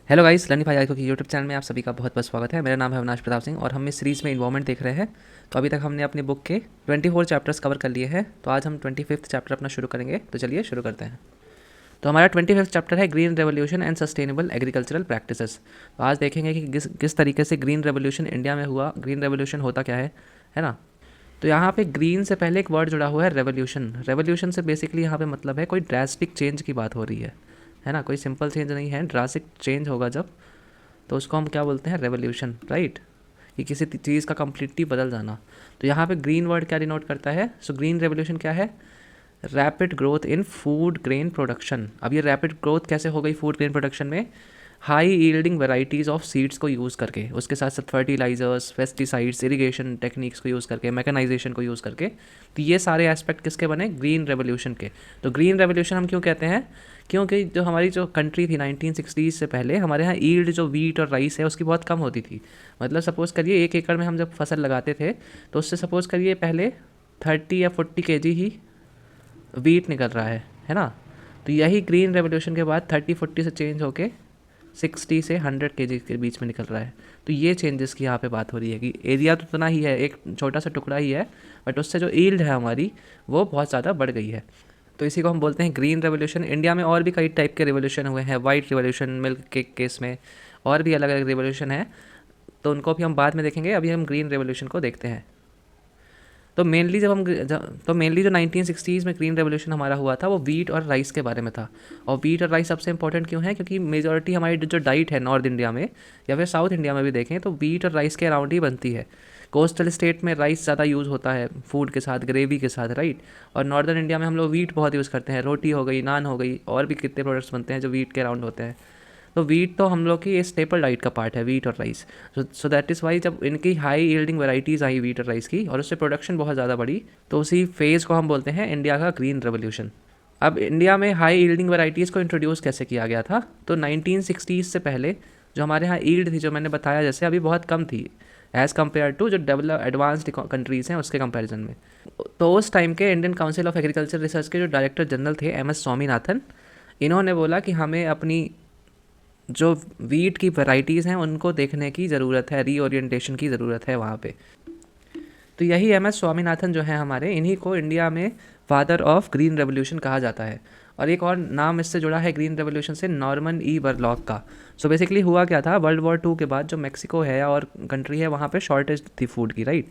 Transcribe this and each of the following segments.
Hello guys, learning भाई की YouTube channel में आप सभी का बहुत बहुत स्वागत है। मेरा नाम है अविनाश प्रताप सिंह और हम इस सीरीज़ में इन्वॉल्वमेंट देख रहे हैं। तो अभी तक हमने अपनी बुक के 24 चैप्टर्स कवर कर लिए हैं। तो आज हम 25th चैप्टर अपना शुरू करेंगे। तो चलिए शुरू करते हैं। तो हमारा 25th चैप्टर है green revolution and sustainable agricultural practices. तो आज देखेंगे कि किस तरीके से ग्रीन रेवोल्यूशन इंडिया में हुआ, ग्रीन रेवोल्यूशन होता क्या है ना। तो यहाँ पे ग्रीन से पहले एक वर्ड जुड़ा हुआ है रेवोल्यूशन। रेवोल्यूशन से बेसिकली यहाँ पे मतलब है कोई ड्रास्टिक चेंज की बात हो रही है ना। कोई सिंपल चेंज नहीं है, ड्रास्टिक चेंज होगा जब, तो उसको हम क्या बोलते हैं, रेवोल्यूशन, राइट। कि किसी चीज़ का कम्प्लीटली बदल जाना। तो यहाँ पे ग्रीन वर्ड क्या डिनोट करता है? सो ग्रीन रेवोल्यूशन क्या है? Rapid growth in food grain production. अब ये रैपिड ग्रोथ कैसे हो गई फूड ग्रेन प्रोडक्शन में? High yielding varieties of seeds को यूज़ करके, उसके साथ साथ फर्टिलाइजर्स, पेस्टिसाइड्स, इरिगेशन टेक्निक्स को यूज़ करके, मैकेनाइजेशन को यूज़ करके। तो ये सारे एस्पेक्ट किसके बने? ग्रीन रेवोल्यूशन के। तो ग्रीन रेवोल्यूशन हम क्यों कहते हैं? क्योंकि जो हमारी जो कंट्री थी 1960s से पहले, हमारे यहाँ ईल्ड जो वीट और राइस है उसकी बहुत कम होती थी। मतलब सपोज़ करिए 1 एकड़ में हम जब फसल लगाते थे तो उससे सपोज़ करिए पहले 30 या 40 kg ही वीट निकल रहा है ना। तो यही ग्रीन रेवोल्यूशन के बाद 30-40 से चेंज होके 60 से 100 kg के बीच में निकल रहा है। तो ये चेंजेस की यहाँ पे बात हो रही है कि एरिया तो उतना ही है, एक छोटा सा टुकड़ा ही है, बट उससे जो ईल्ड है हमारी वो बहुत ज़्यादा बढ़ गई है। तो इसी को हम बोलते हैं ग्रीन रेवोल्यूशन। इंडिया में और भी कई टाइप के रेवोल्यूशन हुए हैं, वाइट रेवोल्यूशन, मिल्क के केस में, और भी अलग अलग रेवोल्यूशन है। तो उनको भी हम बाद में देखेंगे, अभी हम ग्रीन रेवोल्यूशन को देखते हैं। तो मेनली तो मेनली जो 1960s में ग्रीन रेवोल्यूशन हमारा हुआ था वो वीट और राइस के बारे में था। और वीट और राइस सबसे इंपॉर्टेंट क्यों है? क्योंकि मेजॉरिटी हमारी जो डाइट है नॉर्थ इंडिया में या फिर साउथ इंडिया में भी देखें तो वीट और राइस के अराउंड ही बनती है। कोस्टल स्टेट में राइस ज़्यादा यूज़ होता है फूड के साथ, ग्रेवी के साथ, राइट। और नॉर्दर्न इंडिया में हम लोग वीट बहुत यूज़ करते हैं, रोटी हो गई, नान हो गई, और भी कितने प्रोडक्ट्स बनते हैं जो वीट के अराउंड होते हैं। तो वीट तो हम लोग की स्टेपल डाइट का पार्ट है, वीट और rice. So that is why जब इनकी हाई यील्डिंग वैरायटीज़ आई वीट और राइस की और उससे प्रोडक्शन बहुत ज़्यादा बढ़ी, तो उसी फेज़ को हम बोलते हैं इंडिया का ग्रीन रेवोल्यूशन। अब इंडिया में हाई यील्डिंग वैरायटीज़ को इंट्रोड्यूस कैसे किया गया था? तो 1960s से पहले जो हमारे यहाँ यील्ड थी, जो मैंने बताया जैसे, अभी बहुत कम थी एज़ कम्पेयर टू जो डेवलप एडवांस्ड कंट्रीज़ हैं उसके कंपैरिजन में। तो उस टाइम के Indian council of agriculture research के जो डायरेक्टर जनरल थे MS स्वामीनाथन, इन्होंने बोला कि हमें अपनी जो वीट की वैरायटीज़ हैं उनको देखने की ज़रूरत है, रीओरिएंटेशन की ज़रूरत है वहाँ पे। तो यही MS स्वामीनाथन जो है हमारे, इन्हीं को इंडिया में फादर ऑफ ग्रीन रेवोल्यूशन कहा जाता है। और एक और नाम इससे जुड़ा है ग्रीन रेवोल्यूशन से, नॉर्मन ई बरलॉक का। सो बेसिकली हुआ क्या था, वर्ल्ड वॉर 2 के बाद जो मेक्सिको है और कंट्री है वहाँ पे शॉर्टेज थी फूड की, राइट।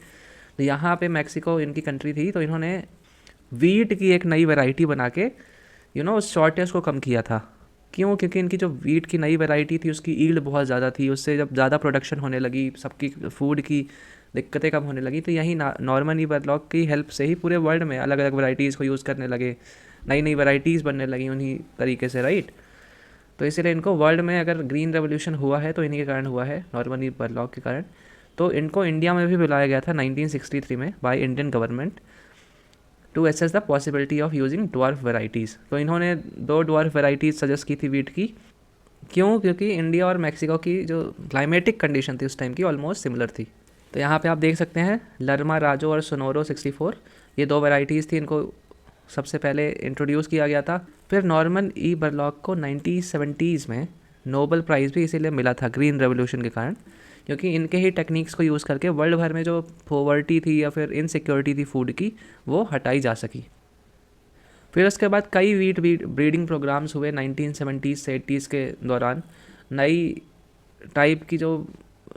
तो यहाँ पे मेक्सिको इनकी कंट्री थी, तो इन्होंने वीट की एक नई वैरायटी बना के उस शॉर्टेज को कम किया था। क्यों? क्योंकि इनकी जो वीट की नई वैरायटी थी उसकी ईल्ड बहुत ज़्यादा थी, उससे जब ज़्यादा प्रोडक्शन होने लगी, सबकी फूड की दिक्कतें कम होने लगी, तो यही नॉर्मन ई बरलॉक की हेल्प से ही पूरे वर्ल्ड में अलग अलग वैरायटीज़ को यूज़ करने लगे, नई नई वैरायटीज़ बनने लगी उन्हीं तरीके से, राइट। तो इसीलिए इनको वर्ल्ड में अगर ग्रीन रेवोल्यूशन हुआ है तो इन्हीं के कारण हुआ है, नॉर्मन ई बरलॉक के कारण। तो इनको इंडिया में भी बुलाया गया था 1963 में by Indian government to assess the possibility of using dwarf varieties. तो इन्होंने 2 ड्वार्फ वेराइटीज़ सजेस्ट की थी वीट की। क्यों? क्योंकि इंडिया और मैक्सिको की जो क्लाइमेटिक कंडीशन थी उस टाइम की ऑलमोस्ट सिमिलर थी। तो यहाँ पे आप देख सकते हैं लर्मा राजो और सोनोरो 64, ये 2 वेराइटीज़ थी, इनको सबसे पहले इंट्रोड्यूस किया गया था। फिर नॉर्मन ई बरलॉक को 1970s में नोबल प्राइज़ भी इसीलिए मिला था ग्रीन रेवोल्यूशन के कारण, क्योंकि इनके ही टेक्निक्स को यूज़ करके वर्ल्ड भर में जो पॉवर्टी थी या फिर इनसिक्योरिटी थी फूड की, वो हटाई जा सकी। फिर उसके बाद कई वीट ब्रीडिंग प्रोग्राम्स हुए 1970s से 80s के दौरान। नई टाइप की जो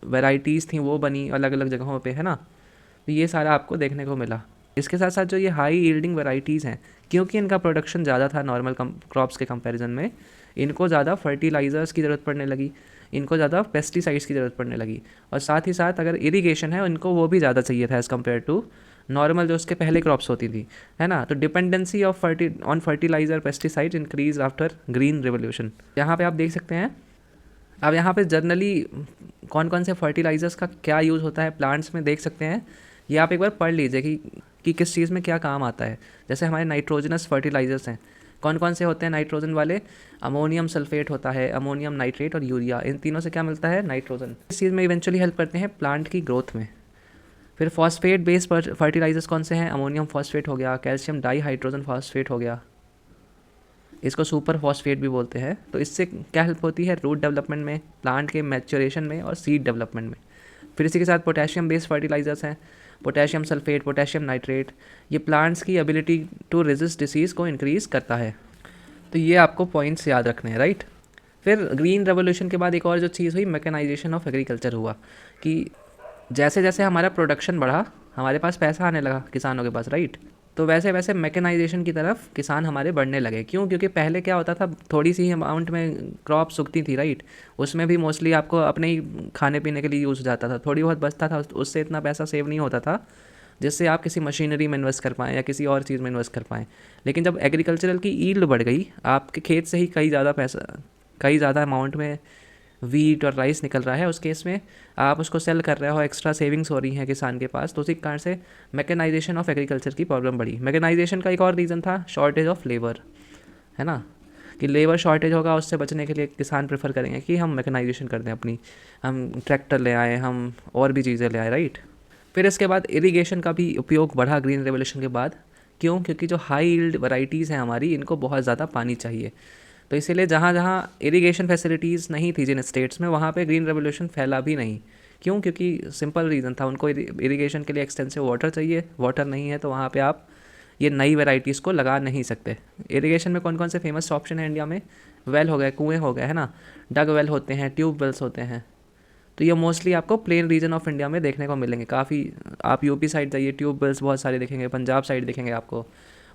वैराइटीज़ थी वो बनी अलग अलग जगहों पे, है ना। तो ये सारा आपको देखने को मिला। इसके साथ साथ जो ये हाई यील्डिंग वैराइटीज़ हैं, क्योंकि इनका प्रोडक्शन ज़्यादा था नॉर्मल क्रॉप्स के कंपैरिजन में, इनको ज़्यादा फर्टिलाइज़र्स की ज़रूरत पड़ने लगी, इनको ज़्यादा पेस्टिसाइड्स की ज़रूरत पड़ने लगी। और साथ ही साथ अगर इरिगेशन है इनको वो भी ज़्यादा चाहिए था एज़ कम्पेयर टू नॉर्मल जो उसके पहले क्रॉप्स होती थी, है ना। तो dependency of fertiliser pesticides increase after green revolution. यहाँ पे आप देख सकते हैं। अब यहाँ पे जनरली कौन कौन से फर्टिलाइज़र्स का क्या यूज़ होता है प्लांट्स में देख सकते हैं। ये आप एक बार पढ़ लीजिए कि किस चीज़ में क्या काम आता है। जैसे हमारे नाइट्रोजनस फर्टिलाइज़र्स हैं, कौन कौन से होते हैं नाइट्रोजन वाले? अमोनियम सल्फेट होता है, अमोनियम नाइट्रेट और यूरिया। इन तीनों से क्या मिलता है? नाइट्रोजन। इस चीज़ में इवेंचुअली हेल्प करते हैं प्लांट की ग्रोथ में। फिर फॉस्फेट बेस्ड फर्टिलाइजर्स कौन से हैं? अमोनियम फॉस्फेट हो गया, कैल्शियम डाई हाइड्रोजन फॉस्फेट हो गया, इसको सुपर फॉस्फेट भी बोलते हैं। तो इससे क्या हेल्प होती है, रूट डेवलपमेंट में, प्लांट के मैच्योरेशन में और सीड डेवलपमेंट में। फिर इसी के साथ पोटेशियम बेस्ड फर्टिलाइजर्स हैं, पोटेशियम सल्फेट, पोटेशियम नाइट्रेट, ये प्लांट्स की एबिलिटी टू रेजिस्ट डिसीज़ को इंक्रीज़ करता है। तो ये आपको पॉइंट्स याद रखने हैं, राइट। फिर ग्रीन रेवोल्यूशन के बाद एक और जो चीज़ हुई, मैकेनाइजेशन ऑफ एग्रीकल्चर हुआ, कि जैसे जैसे हमारा प्रोडक्शन बढ़ा, हमारे पास पैसा आने लगा किसानों के पास, राइट। तो वैसे वैसे मैकेनाइजेशन की तरफ किसान हमारे बढ़ने लगे। क्यों? क्योंकि पहले क्या होता था, थोड़ी सी अमाउंट में क्रॉप्स उगती थी, राइट। उसमें भी मोस्टली आपको अपने ही खाने पीने के लिए यूज़ हो जाता था, थोड़ी बहुत बचता था, उससे इतना पैसा सेव नहीं होता था जिससे आप किसी मशीनरी में इन्वेस्ट कर पाएँ या किसी और चीज़ में इन्वेस्ट कर पाएँ। लेकिन जब एग्रीकल्चरल की ईल्ड बढ़ गई, आपके खेत से ही कई ज़्यादा अमाउंट में वीट और राइस निकल रहा है, उस केस में आप उसको सेल कर रहे हो, एक्स्ट्रा सेविंग्स हो रही हैं किसान के पास, तो उसी कारण से मैकेनाइजेशन ऑफ एग्रीकल्चर की प्रॉब्लम बढ़ी। मैकेनाइजेशन का एक और रीज़न था शॉर्टेज ऑफ लेबर, है ना, कि लेबर शॉर्टेज होगा, उससे बचने के लिए किसान प्रेफर करेंगे कि हम मैकेनाइजेशन कर दें अपनी, हम ट्रैक्टर ले आएँ, हम और भी चीज़ें ले आए, राइट। फिर इसके बाद इरिगेशन का भी उपयोग बढ़ा ग्रीन रेवोल्यूशन के बाद। क्यों? क्योंकि जो हाई यील्ड वैरायटीज़ हैं हमारी, इनको बहुत ज़्यादा पानी चाहिए। तो इसीलिए जहाँ जहाँ इरिगेशन फैसिलिटीज़ नहीं थी जिन स्टेट्स में, वहाँ पे ग्रीन रेवोल्यूशन फैला भी नहीं। क्यों? क्योंकि सिंपल रीज़न था, उनको इरिगेशन के लिए एक्सटेंसिव वाटर चाहिए, वाटर नहीं है तो वहाँ पे आप ये नई वैरायटीज़ को लगा नहीं सकते। इरिगेशन में कौन कौन से फेमस ऑप्शन है इंडिया में? वेल हो गए, कुएँ हो गए, है ना, डग वेल होते हैं, ट्यूब वेल्स होते हैं। तो ये मोस्टली आपको प्लेन रीजन ऑफ इंडिया में देखने को मिलेंगे काफ़ी। आप यूपी साइड जाइए, ट्यूब वेल्स बहुत सारे दिखेंगे, पंजाब साइड दिखेंगे आपको।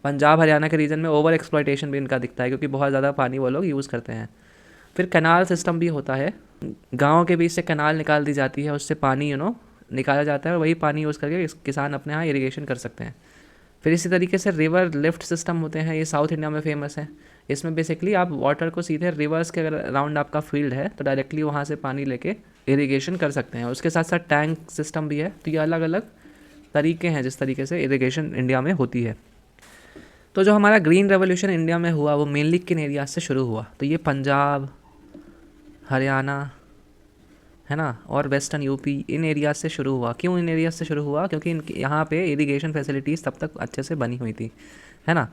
पंजाब हरियाणा के रीजन में ओवर एक्सप्लॉयटेशन भी इनका दिखता है, क्योंकि बहुत ज़्यादा पानी वो लोग यूज़ करते हैं। फिर कैनाल सिस्टम भी होता है, गाँव के बीच से कैनाल निकाल दी जाती है, उससे पानी निकाला जाता है और वही पानी यूज़ करके किसान अपने यहाँ इरीगेशन कर सकते हैं। फिर इसी तरीके से रिवर लिफ्ट सिस्टम होते हैं, ये साउथ इंडिया में फेमस है। इसमें बेसिकली आप वाटर को सीधे रिवर्स के अगर अराउंड आपका फील्ड है तो डायरेक्टली वहाँ से पानी लेके इरिगेशन कर सकते हैं। उसके साथ साथ टैंक सिस्टम भी है। तो ये अलग अलग तरीके हैं जिस तरीके से इरिगेशन इंडिया में होती है। तो जो हमारा ग्रीन रेवोल्यूशन इंडिया में हुआ वो मेनली किन एरियाज से शुरू हुआ? तो ये पंजाब, हरियाणा, है ना, और वेस्टर्न यूपी, इन एरियाज से शुरू हुआ। क्यों इन एरियाज से शुरू हुआ? क्योंकि इनके यहाँ पे इरिगेशन फैसिलिटीज़ तब तक अच्छे से बनी हुई थी, है ना।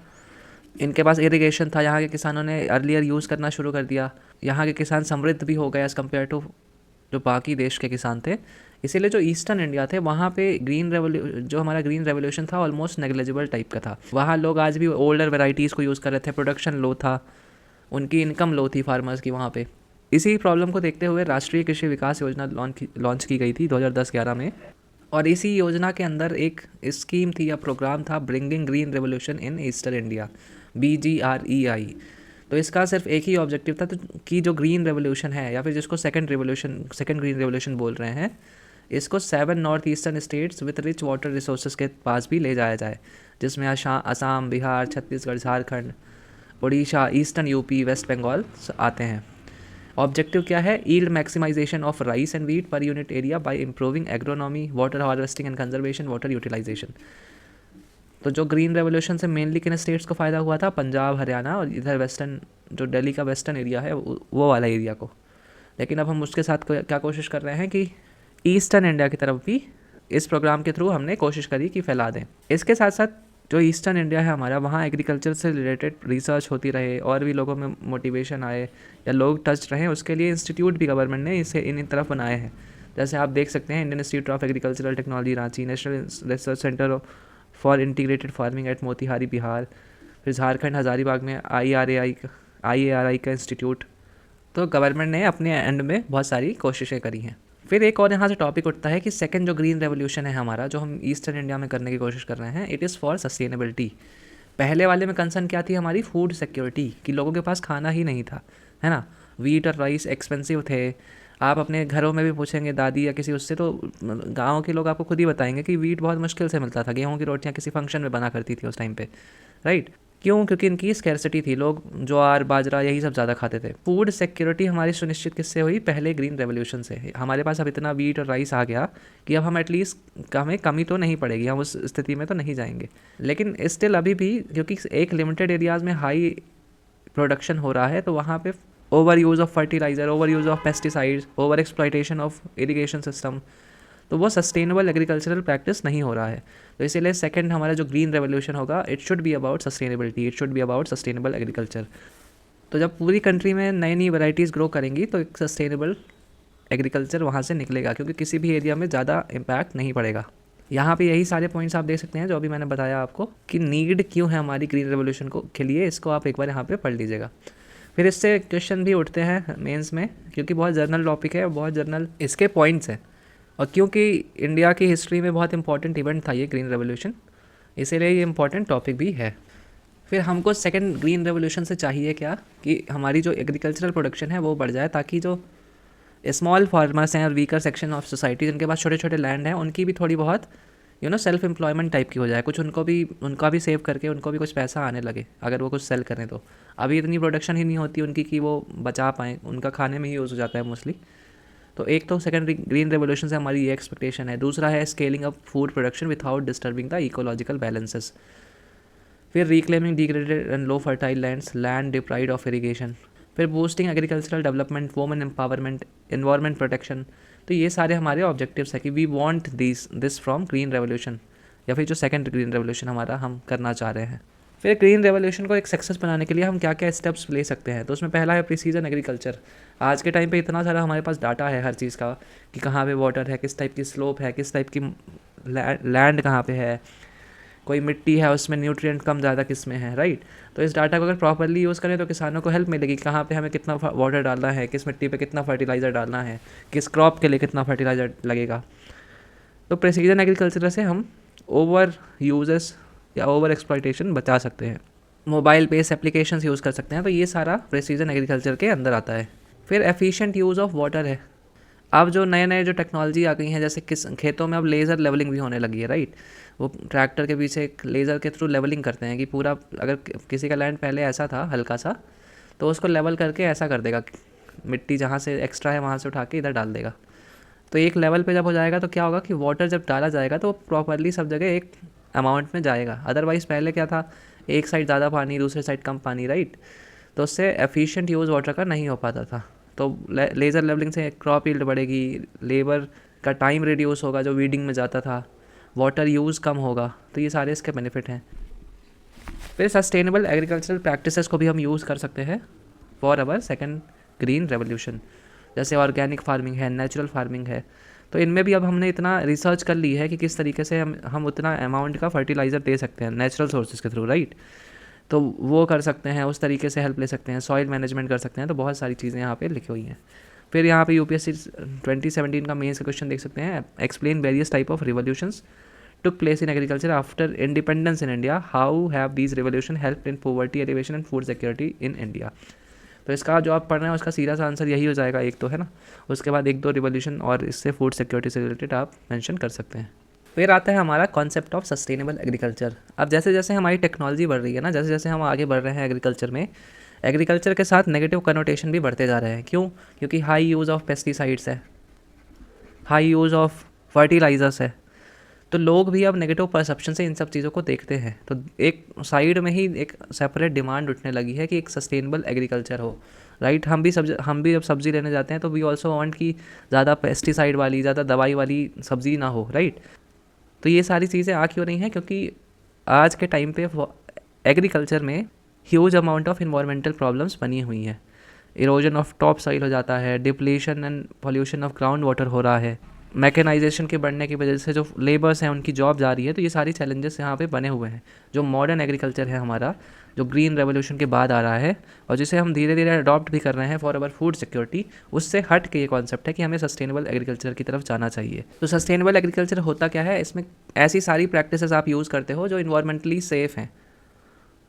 इनके पास इरिगेशन था, यहाँ के किसानों ने अर्लियर यूज़ करना शुरू कर दिया। यहाँ के किसान समृद्ध भी हो गए एज़ कम्पेयर टू जो बाकी देश के किसान थे। इसीलिए जो ईस्टर्न इंडिया थे वहाँ पे जो हमारा ग्रीन रेवोल्यूशन था ऑलमोस्ट नेग्लिजिबल टाइप का था। वहाँ लोग आज भी ओल्डर वेराइटीज़ को यूज़ कर रहे थे, प्रोडक्शन लो था, उनकी इनकम लो थी फार्मर्स की वहाँ पे। इसी प्रॉब्लम को देखते हुए राष्ट्रीय कृषि विकास योजना लॉन्च की गई थी 2010-11 में। और इसी योजना के अंदर एक स्कीम थी या प्रोग्राम था, bringing green revolution in eastern India, BGREI। तो इसका सिर्फ एक ही ऑब्जेक्टिव था, तो कि जो ग्रीन रेवोल्यूशन है या फिर जिसको सेकंड ग्रीन रेवोल्यूशन बोल रहे हैं, इसको 7 north eastern states with rich water resources के पास भी ले जाया जाए, जिसमें असम, बिहार, छत्तीसगढ़, झारखंड, उड़ीसा, ईस्टर्न यूपी, वेस्ट बंगाल आते हैं। ऑब्जेक्टिव क्या है? Yield maximisation of rice and wheat per unit area by improving agronomy, water harvesting and conservation, water utilisation. तो जो ग्रीन रेवोल्यूशन से मेनली किन स्टेट्स को फ़ायदा हुआ था? पंजाब, हरियाणा और इधर वेस्टर्न, जो दिल्ली का वेस्टर्न एरिया है वो वाला एरिया को। लेकिन अब हम उसके साथ क्या कोशिश कर रहे हैं कि ईस्टर्न इंडिया की तरफ भी इस प्रोग्राम के थ्रू हमने कोशिश करी कि फैला दें। इसके साथ साथ जो ईस्टर्न इंडिया है हमारा, वहाँ एग्रीकल्चर से रिलेटेड रिसर्च होती रहे और भी लोगों में मोटिवेशन आए या लोग टच रहें, उसके लिए इंस्टीट्यूट भी गवर्नमेंट ने इसे इन तरफ बनाए हैं। जैसे आप देख सकते हैं, Indian institute of agricultural technology Ranchi, national research centre for integrated farming eight Motihari Bihar, फिर झारखंड हज़ारीबाग में IARI का इंस्टीट्यूट। तो गवर्नमेंट ने अपने एंड में बहुत सारी कोशिशें करी हैं। फिर एक और यहाँ से टॉपिक उठता है कि सेकंड जो ग्रीन रेवोल्यूशन है हमारा, जो हम ईस्टर्न इंडिया में करने की कोशिश कर रहे हैं, इट इज़ फॉर सस्टेनेबिलिटी। पहले वाले में कंसर्न क्या थी हमारी? फूड सिक्योरिटी, कि लोगों के पास खाना ही नहीं था, है ना। वीट और राइस एक्सपेंसिव थे। आप अपने घरों में भी पूछेंगे दादी या किसी उससे, तो गाँव के लोग आपको खुद ही बताएंगे कि वीट बहुत मुश्किल से मिलता था। गेहूँ की रोटियाँ किसी फंक्शन में बना करती थी उस टाइम पे, राइट। क्यों? क्योंकि इनकी स्कैर्सिटी थी, लोग ज्वार बाजरा यही सब ज़्यादा खाते थे। फूड सिक्योरिटी हमारी सुनिश्चित किससे हुई? पहले ग्रीन रेवोल्यूशन से। हमारे पास अब इतना वीट और राइस आ गया कि अब हम एटलीस्ट हमें कमी तो नहीं पड़ेगी, हम उस स्थिति में तो नहीं जाएंगे। लेकिन स्टिल अभी भी क्योंकि एक लिमिटेड एरियाज़ में हाई प्रोडक्शन हो रहा है, तो वहाँ पे over use of fertiliser, over use of pesticides, over exploitation of irrigation system, तो वो सस्टेनेबल एग्रीकल्चरल प्रैक्टिस नहीं हो रहा है। तो इसीलिए सेकंड हमारा जो ग्रीन रेवोल्यूशन होगा, it should be about sustainability, it should be about sustainable agriculture. तो जब पूरी कंट्री में नई नई वैरायटीज़ ग्रो करेंगी तो एक सस्टेनेबल एग्रीकल्चर वहाँ से निकलेगा, क्योंकि किसी भी एरिया में ज़्यादा इम्पैक्ट नहीं पड़ेगा। यहाँ पे यही सारे पॉइंट्स आप देख सकते हैं जो अभी मैंने बताया आपको कि नीड क्यों है हमारी ग्रीन रेवोल्यूशन को के लिए। इसको आप एक बार यहाँ पे पढ़ लीजिएगा। फिर इससे क्वेश्चन भी उठते हैं मेंस में, क्योंकि बहुत जर्नल टॉपिक है और बहुत जर्नल इसके पॉइंट्स हैं, और क्योंकि इंडिया की हिस्ट्री में बहुत इंपॉर्टेंट इवेंट था ये ग्रीन रेवोल्यूशन, इसीलिए ये इंपॉर्टेंट टॉपिक भी है। फिर हमको सेकेंड ग्रीन रेवोल्यूशन से चाहिए क्या कि हमारी जो एग्रीकल्चरल प्रोडक्शन है वो बढ़ जाए, ताकि जो स्मॉल फार्मर्स हैं और वीकर सेक्शन ऑफ सोसाइटी जिनके पास छोटे छोटे लैंड हैं उनकी भी थोड़ी बहुत सेल्फ एम्प्लॉयमेंट टाइप की हो जाए, कुछ उनका भी सेव करके उनको भी कुछ पैसा आने लगे अगर वो कुछ सेल करें। तो अभी इतनी प्रोडक्शन ही नहीं होती उनकी कि वो बचा पाएँ, उनका खाने में ही यूज़ हो जाता है मोस्टली। तो एक तो सेकेंड ग्रीन रेवोल्यूशन से हमारी ये एक्सपेक्टेशन है। दूसरा है scaling up food production without disturbing the ecological balances. फिर reclaiming degraded and low fertile lands, land deprived of irrigation. फिर boosting agricultural development, women empowerment, environment protection. तो ये सारे हमारे ऑब्जेक्टिव्स हैं कि we want this from green revolution, या फिर जो सेकंड ग्रीन रेवोल्यूशन हमारा हम करना चाह रहे हैं। फिर ग्रीन रेवोल्यूशन को एक सक्सेस बनाने के लिए हम क्या क्या स्टेप्स ले सकते हैं, तो उसमें पहला है प्रिसीजन एग्रीकल्चर। आज के टाइम पे इतना सारा हमारे पास डाटा है हर चीज़ का कि कहाँ पे वाटर है, किस टाइप की स्लोप है, किस टाइप की लैंड कहाँ पे है, कोई मिट्टी है उसमें न्यूट्रिएंट कम ज़्यादा किस में है, राइट। तो इस डाटा को अगर प्रॉपरली यूज़ करें तो किसानों को हेल्प मिलेगी, कहाँ पे हमें कितना वाटर डालना है, किस मिट्टी पे कितना फर्टिलाइज़र डालना है, किस क्रॉप के लिए कितना फर्टिलाइज़र लगेगा। तो प्रिसीजन एग्रीकल्चर से हम ओवर यूजेस या ओवर एक्सप्लॉयटेशन बचा सकते हैं। मोबाइल बेस्ड एप्लीकेशंस यूज़ कर सकते हैं, तो ये सारा प्रिसीजन एग्रीकल्चर के अंदर आता है। फिर एफिशिएंट यूज़ ऑफ वाटर है। अब जो नए नए जो टेक्नोलॉजी आ गई हैं, जैसे किस खेतों में अब लेज़र लेवलिंग भी होने लगी है, राइट। वो ट्रैक्टर के पीछे एक लेज़र के थ्रू लेवलिंग करते हैं कि पूरा अगर किसी का लैंड पहले ऐसा था हल्का सा, तो उसको लेवल करके ऐसा कर देगा, मिट्टी जहाँ से एक्स्ट्रा है वहाँ से उठा के इधर डाल देगा। तो एक लेवल पे जब हो जाएगा तो क्या होगा कि वाटर जब डाला जाएगा तो प्रॉपरली सब जगह एक अमाउंट में जाएगा। अदरवाइज़ पहले क्या था, एक साइड ज़्यादा पानी दूसरे साइड कम पानी, राइट। तो उससे एफिशिएंट यूज़ वाटर का नहीं हो पाता था। तो लेज़र लेवलिंग से क्रॉप यील्ड बढ़ेगी, लेबर का टाइम रिड्यूस होगा जो वीडिंग में जाता था, वाटर यूज़ कम होगा। तो ये सारे इसके बेनिफिट हैं। फिर सस्टेनेबल एग्रीकल्चरल प्रैक्टिसेस को भी हम यूज़ कर सकते हैं for our second green revolution. जैसे ऑर्गेनिक फार्मिंग है, नेचुरल फार्मिंग है, तो इनमें भी अब हमने इतना रिसर्च कर ली है कि किस तरीके से हम उतना अमाउंट का फर्टिलाइज़र दे सकते हैं नेचुरल सोर्सेज के थ्रू, राइट। तो वो कर सकते हैं, उस तरीके से हेल्प ले सकते हैं, सॉइल मैनेजमेंट कर सकते हैं। तो बहुत सारी चीज़ें यहाँ पे लिखी हुई हैं। फिर यहाँ पे यूपीएससी 2017 का मेंस का क्वेश्चन देख सकते हैं। Explain various type of revolutions took place in agriculture after independence in India. How have these revolution helped in poverty elevation and food security in India? तो इसका जो आप पढ़ रहे हैं उसका सीधा सा आंसर यही हो जाएगा, एक तो है ना, उसके बाद एक दो रिवोल्यूशन और इससे फूड सिक्योरिटी से रिलेटेड आप मेंशन कर सकते हैं। फिर आता है हमारा कॉन्सेप्ट ऑफ सस्टेनेबल एग्रीकल्चर। अब जैसे जैसे हमारी टेक्नोलॉजी बढ़ रही है ना, जैसे जैसे हम आगे बढ़ रहे हैं एग्रीकल्चर में, एग्रीकल्चर के साथ नेगेटिव कनोटेशन भी बढ़ते जा रहे हैं। क्यों? क्योंकि हाई यूज़ ऑफ पेस्टिसाइड्स है, हाई यूज़ ऑफ फर्टिलाइजर्स है। तो लोग भी अब नेगेटिव परसेप्शन से इन सब चीज़ों को देखते हैं। तो एक साइड में ही एक सेपरेट डिमांड उठने लगी है कि एक सस्टेनेबल एग्रीकल्चर हो, राइट। हम भी जब सब्ज़ी लेने जाते हैं तो वी ऑल्सो वांट कि ज़्यादा पेस्टिसाइड वाली, ज़्यादा दवाई वाली सब्ज़ी ना हो, राइट। तो ये सारी चीज़ें आ क्यों रही हैं? क्योंकि आज के टाइम पे एग्रीकल्चर में huge amount of environmental problems बनी हुई हैं। इरोजन ऑफ टॉप सॉइल हो जाता है, depletion and pollution of ground water हो रहा है, मैकेनाइजेशन के बढ़ने की वजह से जो लेबर्स हैं उनकी जॉब जा रही है। तो ये सारी चैलेंजेस यहाँ पे बने हुए हैं। जो मॉडर्न एग्रीकल्चर है हमारा, जो ग्रीन रेवोल्यूशन के बाद आ रहा है और जिसे हम धीरे धीरे अडॉप्ट भी कर रहे हैं फॉर अवर फूड सिक्योरिटी, उससे हट के ये कॉन्सेप्ट है कि हमें सस्टेनेबल एग्रीकल्चर की तरफ जाना चाहिए। तो सस्टेनेबल एग्रीकल्चर होता क्या है? इसमें ऐसी सारी प्रैक्टिसेस आप यूज़ करते हो जो इन्वायरमेंटली सेफ़ हैं।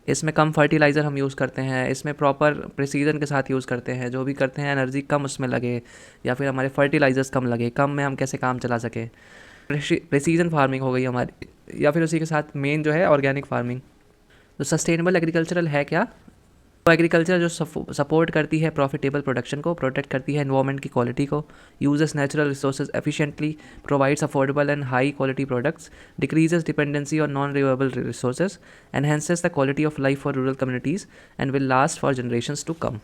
इसमें कम फर्टिलाइज़र हम यूज़ करते हैं, इसमें प्रॉपर प्रिसीजन के साथ यूज़ करते हैं, जो भी करते हैं एनर्जी कम उसमें लगे या फिर हमारे फर्टिलाइज़र्स कम लगे, कम में हम कैसे काम चला सकें। प्रिसीजन फार्मिंग हो गई हमारी, या फिर उसी के साथ मेन जो है ऑर्गेनिक फार्मिंग। तो सस्टेनेबल एग्रीकल्चरल है क्या? तो एग्रीकल्चर जो सपोर्ट करती है प्रॉफिटेबल प्रोडक्शन को, प्रोटेक्ट करती है एनवायरनमेंट की क्वालिटी को, uses natural resources efficiently, provides affordable and high quality products, decreases dependency on non renewable resources, enhances the quality of life for rural communities and will last for generations to come.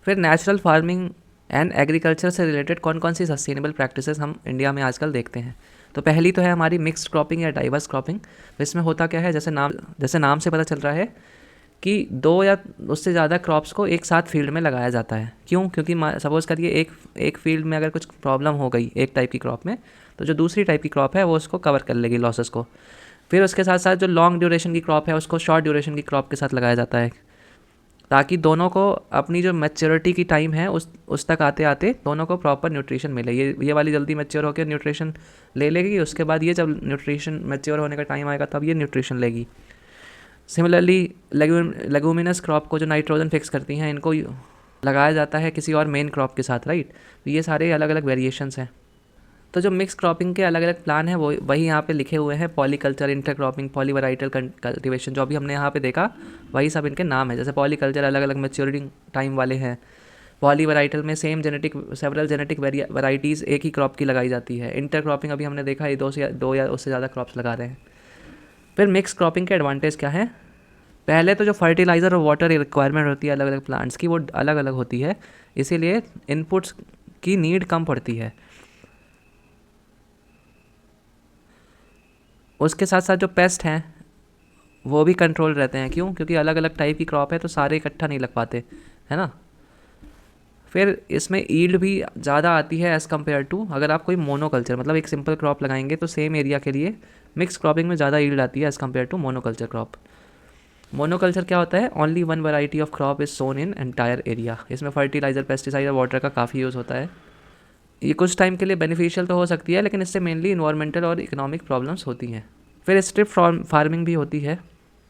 फिर natural farming and agriculture से related कौन कौन सी sustainable practices हम India में आजकल देखते हैं? तो पहली तो है हमारी मिक्स्ड क्रॉपिंग या डाइवर्स क्रॉपिंग। इसमें होता क्या है, जैसे नाम से पता चल रहा है कि 2 या उससे ज़्यादा क्रॉप्स को एक साथ फील्ड में लगाया जाता है। क्यों? क्योंकि सपोज़ करिए एक फील्ड में अगर कुछ प्रॉब्लम हो गई एक टाइप की क्रॉप में, तो जो दूसरी टाइप की क्रॉप है वो उसको कवर कर लेगी लॉसेस को। फिर उसके साथ साथ जो लॉन्ग ड्यूरेशन की क्रॉप है उसको शॉर्ट ड्यूरेशन की क्रॉप के साथ लगाया जाता है, ताकि दोनों को अपनी जो मैच्योरिटी की टाइम है उस तक आते आते दोनों को प्रॉपर न्यूट्रिशन मिले। ये वाली जल्दी मैच्योर होकर न्यूट्रिशन ले लेगी, उसके बाद ये जब न्यूट्रिशन मैच्योर होने का टाइम आएगा तब ये न्यूट्रिशन लेगी। सिमिलरली लेगुमिनस क्रॉप को जो नाइट्रोजन फिक्स करती हैं, इनको लगाया जाता है किसी और मेन क्रॉप के साथ, राइट। तो ये सारे अलग अलग वेरिएशंस हैं। तो जो मिक्स क्रॉपिंग के अलग अलग प्लान हैं वो वही यहाँ पे लिखे हुए हैं। पॉलीकल्चर, इंटरक्रॉपिंग, पॉलीवैराइटल कल्टीवेशन, जो अभी हमने यहाँ पे देखा वही सब इनके नाम है। जैसे पॉलीकल्चर अलग अलग मैच्योरिटी टाइम वाले हैं, पॉलीवैराइटल में सेवरल जेनेटिक वैराइटीज़ एक ही क्रॉप की लगाई जाती है। इंटरक्रॉपिंग अभी हमने देखा ये दो या उससे ज़्यादा क्रॉप्स लगा रहे हैं। फिर मिक्स क्रॉपिंग के एडवांटेज क्या है? पहले तो जो फर्टिलाइज़र और वाटर रिक्वायरमेंट होती है अलग अलग प्लांट्स की वो अलग अलग होती है, इसीलिए इनपुट्स की नीड कम पड़ती है। उसके साथ साथ जो पेस्ट हैं वो भी कंट्रोल रहते हैं। क्यों? क्योंकि अलग अलग टाइप की क्रॉप है तो सारे इकट्ठा नहीं लग पाते, है ना। फिर इसमें ईल्ड भी ज़्यादा आती है एज़ कम्पेयर टू अगर आप कोई मोनोकल्चर, मतलब एक सिंपल क्रॉप लगाएंगे तो सेम एरिया के लिए मिक्स क्रॉपिंग में ज़्यादा ईल्ड आती है as compare to monoculture crop. Monoculture क्या होता है? Only one variety of crop is sown in entire area. इसमें फर्टिलाइज़र, पेस्टिसाइड और वाटर का काफ़ी यूज़ होता है। ये कुछ टाइम के लिए बेनिफिशियल तो हो सकती है, लेकिन इससे मेनली इन्वायरमेंटल और इकोनॉमिक प्रॉब्लम्स होती हैं। फिर स्ट्रिप फार्मिंग भी होती है।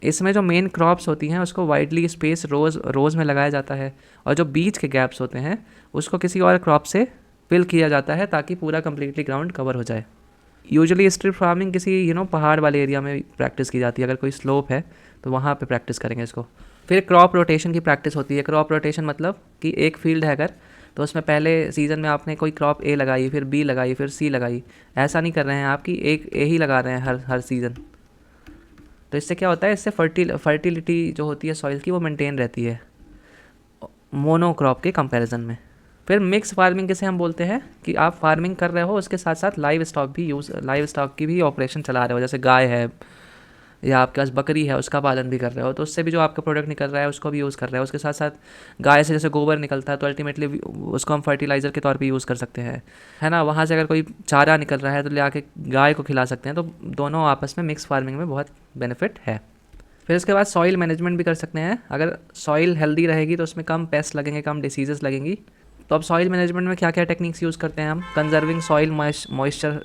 इसमें जो मेन क्रॉप्स होती हैं उसको वाइडली स्पेस रोज़ में लगाया जाता है, और जो बीच के गैप्स होते हैं उसको किसी और क्रॉप से फिल किया जाता है ताकि पूरा कम्प्लीटली ग्राउंड कवर हो जाए। यूजुअली स्ट्रिप फार्मिंग किसी पहाड़ वाले एरिया में प्रैक्टिस की जाती है। अगर कोई स्लोप है तो वहाँ पे प्रैक्टिस करेंगे इसको। फिर क्रॉप रोटेशन की प्रैक्टिस होती है। क्रॉप रोटेशन मतलब कि एक फील्ड है अगर, तो उसमें पहले सीज़न में आपने कोई क्रॉप ए लगाई, फिर बी लगाई, फिर सी लगाई। ऐसा नहीं कर रहे हैं आप कि एक ए ही लगा रहे हैं हर सीज़न। तो इससे क्या होता है? इससे फर्टिलिटी जो होती है सॉइल की वो मेंटेन रहती है मोनो क्रॉप के कंपैरिजन में। फिर मिक्स फार्मिंग किसे हम बोलते हैं कि आप फार्मिंग कर रहे हो उसके साथ साथ लाइव स्टॉक की भी ऑपरेशन चला रहे हो। जैसे गाय है या आपके पास बकरी है, उसका पालन भी कर रहे हो, तो उससे भी जो आपका प्रोडक्ट निकल रहा है उसको भी यूज़ कर रहे हो। उसके साथ साथ गाय से जैसे गोबर निकलता है तो अल्टीमेटली उसको हम फर्टिलाइज़र के तौर पे यूज़ कर सकते हैं, है ना। वहाँ से अगर कोई चारा निकल रहा है तो ले आके गाय को खिला सकते हैं। तो दोनों आपस में मिक्स फार्मिंग में बहुत बेनिफिट है। फिर उसके बाद सॉइल मैनेजमेंट भी कर सकते हैं। अगर सॉइल हेल्दी रहेगी तो उसमें कम पेस्ट लगेंगे, कम डिसीजेस लगेंगी। तो अब सॉइल मैनेजमेंट में क्या क्या टेक्निक्स यूज़ करते हैं हम? कंजर्विंग सॉइल मॉइस्चर,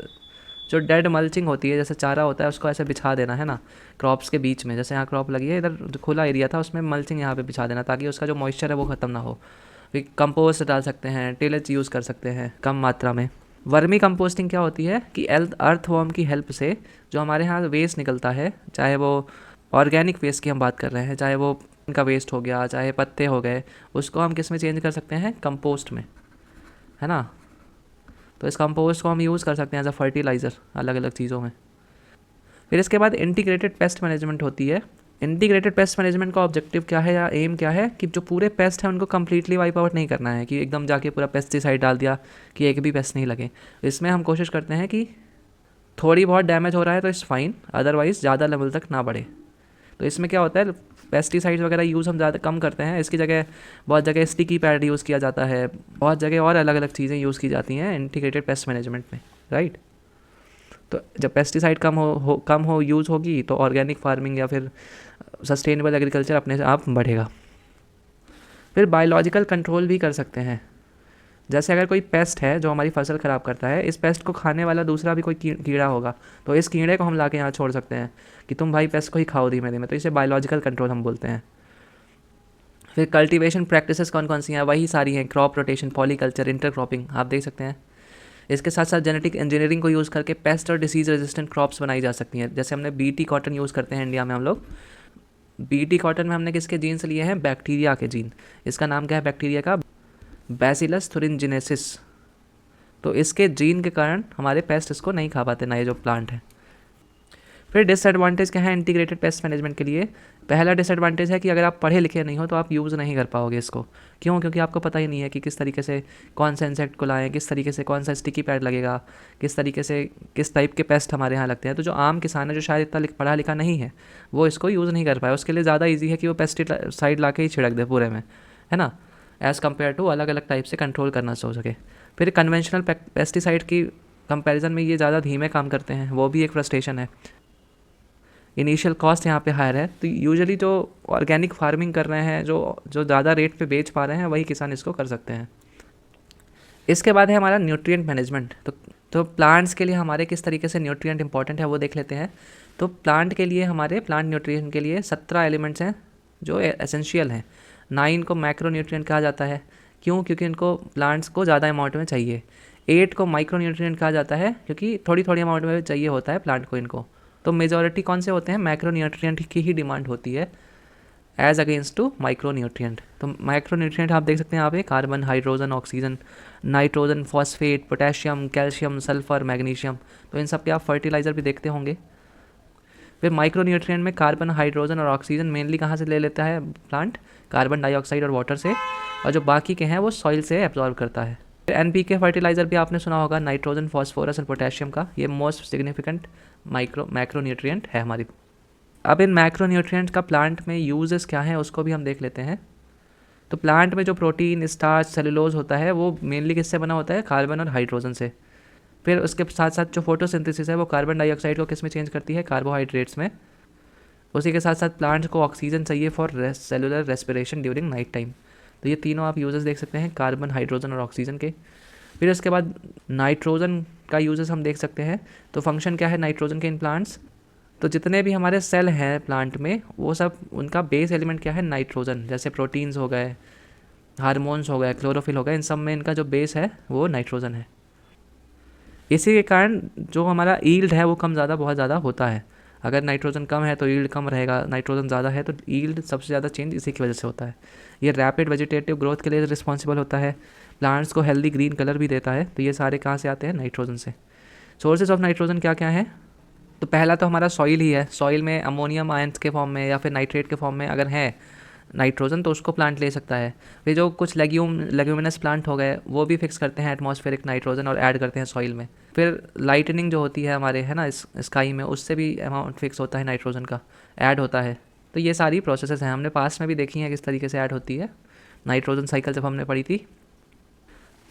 जो डेड मल्चिंग होती है, जैसे चारा होता है उसको ऐसे बिछा देना, है ना, क्रॉप्स के बीच में। जैसे यहाँ क्रॉप लगी है, इधर खुला एरिया था, उसमें मल्चिंग यहाँ पे बिछा देना ताकि उसका जो मॉइस्चर है वो ख़त्म ना हो। फिर कंपोस्ट डाल सकते हैं, टिलेज यूज़ कर सकते हैं कम मात्रा में। वर्मी कंपोस्टिंग क्या होती है कि अर्थवॉर्म की हेल्प से जो हमारे यहाँ वेस्ट निकलता है, चाहे वो ऑर्गेनिक वेस्ट की हम बात कर रहे हैं, चाहे वो इनका वेस्ट हो गया, चाहे पत्ते हो गए, उसको हम किस में चेंज कर सकते हैं? कंपोस्ट में, है ना। तो इस कंपोस्ट को हम यूज़ कर सकते हैं एज अ फर्टिलाइज़र अलग अलग चीज़ों में। फिर इसके बाद इंटीग्रेटेड पेस्ट मैनेजमेंट होती है। इंटीग्रेटेड पेस्ट मैनेजमेंट का ऑब्जेक्टिव क्या है या एम क्या है कि जो पूरे पेस्ट हैं उनको कम्प्लीटली वाइप आउट नहीं करना है, कि एकदम जाके पूरा पेस्टिसाइड डाल दिया कि एक भी पेस्ट नहीं लगे। इसमें हम कोशिश करते हैं कि थोड़ी बहुत डैमेज हो रहा है तो इट्स फाइन, अदरवाइज़ ज़्यादा लेवल तक ना बढ़े। तो इसमें क्या होता है? पेस्टिसाइड्स वगैरह यूज़ हम ज़्यादा कम करते हैं। इसकी जगह बहुत जगह स्टिकी पैड यूज़ किया जाता है, बहुत जगह और अलग अलग चीज़ें यूज़ की जाती हैं इंटीग्रेटेड पेस्ट मैनेजमेंट में, राइट। तो जब पेस्टिसाइड कम हो यूज़ होगी तो ऑर्गेनिक फार्मिंग या फिर सस्टेनेबल एग्रीकल्चर अपने आप बढ़ेगा। फिर बायोलॉजिकल कंट्रोल भी कर सकते हैं। जैसे अगर कोई पेस्ट है जो हमारी फसल ख़राब करता है, इस पेस्ट को खाने वाला दूसरा भी कोई कीड़ा होगा, तो इस कीड़े को हम ला के यहाँ छोड़ सकते हैं कि तुम भाई पेस्ट को ही खाओ धीमे धीमे। तो इसे बायोलॉजिकल कंट्रोल हम बोलते हैं। फिर कल्टीवेशन प्रैक्टिसेस कौन कौन सी हैं? वही सारी हैं, क्रॉप रोटेशन, पॉलीकल्चर, इंटरक्रॉपिंग, आप देख सकते हैं। इसके साथ साथ जेनेटिक इंजीनियरिंग को यूज़ करके पेस्ट और डिसीज़ रेजिस्टेंट क्रॉप्स बनाई जा सकती हैं। जैसे हमने बीटी कॉटन यूज़ करते हैं इंडिया में हम लोग। बीटी कॉटन में हमने किसके जीन से लिए हैं? बैक्टीरिया के जीन। इसका नाम क्या है बैक्टीरिया का? Bacillus thuringiensis। तो इसके जीन के कारण हमारे पेस्ट इसको नहीं खा पाते, ना ये जो प्लांट है। फिर डिसएडवांटेज क्या है इंटीग्रेटेड पेस्ट मैनेजमेंट के लिए। पहला डिसएडवांटेज है कि अगर आप पढ़े लिखे नहीं हो तो आप यूज़ नहीं कर पाओगे इसको। क्यों? क्योंकि आपको पता ही नहीं है कि किस तरीके से कौन सा इंसेक्ट को लाएं, किस तरीके से कौन सा स्टिकी पैड लगेगा, किस तरीके से किस टाइप के पेस्ट हमारे यहाँ लगते हैं। तो जो आम किसान है जो शायद इतना पढ़ा लिखा नहीं है वो इसको यूज़ नहीं कर पाए, उसके लिए ज़्यादा ईजी है कि वो पेस्टिसाइड ला के ही छिड़क दे पूरे में, है ना, एज़ कम्पेयर टू अलग अलग टाइप से कंट्रोल करना हो सके। फिर कन्वेंशनल पेस्टिसाइड की कंपैरिजन में ये ज़्यादा धीमे काम करते हैं, वो भी एक फ्रस्ट्रेशन है। इनिशियल कॉस्ट यहाँ पे हायर है, तो यूजुअली जो ऑर्गेनिक फार्मिंग कर रहे हैं, जो ज़्यादा रेट पे बेच पा रहे हैं, वही किसान इसको कर सकते हैं। इसके बाद है हमारा न्यूट्रिएंट मैनेजमेंट। तो प्लांट्स के लिए हमारे किस तरीके से न्यूट्रिएंट इंपॉर्टेंट है वो देख लेते हैं। तो प्लांट के लिए हमारे प्लांट न्यूट्रिशन के लिए 17 एलिमेंट्स हैं जो एसेंशियल हैं। 9 को मैक्रो न्यूट्रिएंट कहा जाता है। क्यों? क्योंकि इनको प्लांट्स को ज़्यादा अमाउंट में चाहिए। 8 को माइक्रो न्यूट्रिएंट कहा जाता है क्योंकि थोड़ी थोड़ी अमाउंट में चाहिए होता है प्लांट को इनको। तो मेजॉरिटी कौन से होते हैं? मैक्रो न्यूट्रिएंट की ही डिमांड होती है as against to micro nutrient. तो माइक्रो न्यूट्रिएंट आप देख सकते हैं यहाँ पे carbon, hydrogen, oxygen, nitrogen, phosphate, potassium, calcium, sulphur, magnesium. तो इन सब पे आप फर्टिलाइज़र भी देखते होंगे। फिर माइक्रो न्यूट्रिएंट में कार्बन, हाइड्रोजन और ऑक्सीजन मेनली कहाँ से ले लेता है प्लांट? कार्बन डाइऑक्साइड और वाटर से, और जो बाकी के हैं वो सॉइल से एब्जॉर्ब करता है। फिर NPK फर्टिलाइज़र भी आपने सुना होगा, नाइट्रोजन, फॉस्फोरस और पोटेशियम का। ये मोस्ट सिग्निफिकेंट मैक्रो न्यूट्रिएंट है हमारी। अब इन मैक्रो न्यूट्रिएंट्स का प्लांट में यूजेस क्या है उसको भी हम देख लेते हैं। तो प्लांट में जो प्रोटीन, स्टार्च, सेलुलोज होता है वो मेनली किससे बना होता है? कार्बन और हाइड्रोजन से। फिर उसके साथ साथ जो फोटोसिंथेसिस है वो कार्बन डाइऑक्साइड को किस में चेंज करती है? कार्बोहाइड्रेट्स में। उसी के साथ साथ प्लांट्स को ऑक्सीजन चाहिए for cellular respiration during night time. तो ये तीनों आप यूजेस देख सकते हैं, कार्बन, हाइड्रोजन और ऑक्सीजन के। फिर उसके बाद नाइट्रोजन का यूजेस हम देख सकते हैं। तो फंक्शन क्या है नाइट्रोजन के इन प्लांट्स? तो जितने भी हमारे सेल हैं प्लांट में वो सब उनका बेस एलिमेंट क्या है? नाइट्रोजन। जैसे प्रोटीन्स हो गए, हार्मोन्स हो गए, क्लोरोफिल हो गए, इन सब में इनका जो बेस है वो नाइट्रोजन है। इसी के कारण जो हमारा ईल्ड है वो कम ज़्यादा बहुत ज़्यादा होता है। अगर नाइट्रोजन कम है तो ईल्ड कम रहेगा, नाइट्रोजन ज़्यादा है तो ईल्ड सबसे ज़्यादा चेंज इसी की वजह से होता है। ये रैपिड वेजिटेटिव ग्रोथ के लिए रिस्पॉन्सिबल होता है, प्लांट्स को हेल्दी ग्रीन कलर भी देता है। तो ये सारे कहाँ से आते हैं? नाइट्रोजन से। सोर्सेज ऑफ नाइट्रोजन क्या क्या है? तो पहला तो हमारा सॉइल ही है। सॉइल में अमोनियम आयंस के फॉर्म में या फिर नाइट्रेट के फॉर्म में अगर है नाइट्रोजन तो उसको प्लांट ले सकता है। फिर जो कुछ लेग्यूमिनस प्लांट हो गए वो भी फिक्स करते हैं एटमॉस्फेरिक नाइट्रोजन और ऐड करते हैं सॉइल में। फिर लाइटनिंग जो होती है हमारे, है ना, स्काई में, उससे भी अमाउंट फिक्स होता है नाइट्रोजन का, ऐड होता है। तो ये सारी प्रोसेसेस हैं, हमने पास्ट में भी देखी हैं किस तरीके से ऐड होती है नाइट्रोजन साइकिल जब हमने पढ़ी थी।